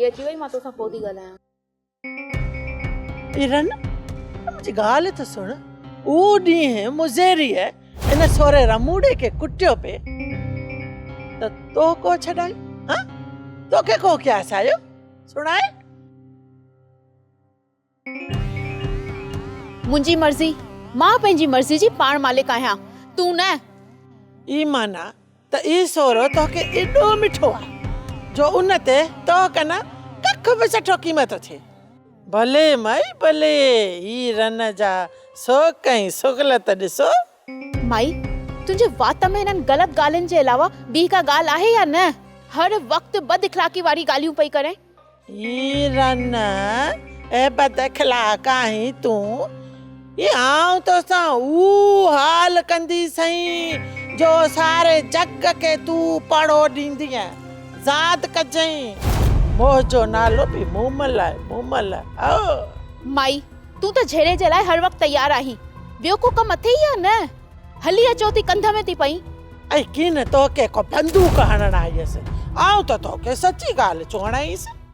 ये अची वई, मां तोसां पोइ थी ॻाल्हायां। इरन मुंहिंजी ॻाल्हि त सुण। उहो ॾींहुं मुज़ेरीअ इन सोरे रमूड़े खे कुटियो पे त तो को छॾाई? हाँ तोखे को क्यास आयो? सुणाए। मुंहिंजी मर्ज़ी, मां पंहिंजी मर्ज़ी जी पाण मालिक आहियां, तूं न। ई माना त ई सोरो तोखे एॾो मिठो आहे जो उन ते तो कना कख बि सठो क़ीमत थिए। भले माई भले, ई रन जा सो कई सुगलत ॾिसो। माई, तुंहिंजे वात में हिननि ग़लति ॻाल्हियुनि जे अलावा ॿी का ॻाल्हि आहे या न? हर वक़्तु बद इख़लाक़ी वारी ॻाल्हियूं पई करे। ई रन ए बद इख़लाक़ आहीं तूं। ये आऊं तोसां ऊ हाल कंदी सही जो सारे जग के तू पढ़ो ॾींदी है। ज़ात कजई मोह जो नालो बि मूमल आहे, मूमल आहे। माई, तूं त झेड़े जे लाइ हर वक़्तु तयार आहीं। ॿियो को कमु अथई या न? हली अचो थी कंध में थी पई। ऐं किन तोखे को बंदूक हणण आई हुयसि। आऊं त तोखे सची ॻाल्हि चवण आईसि।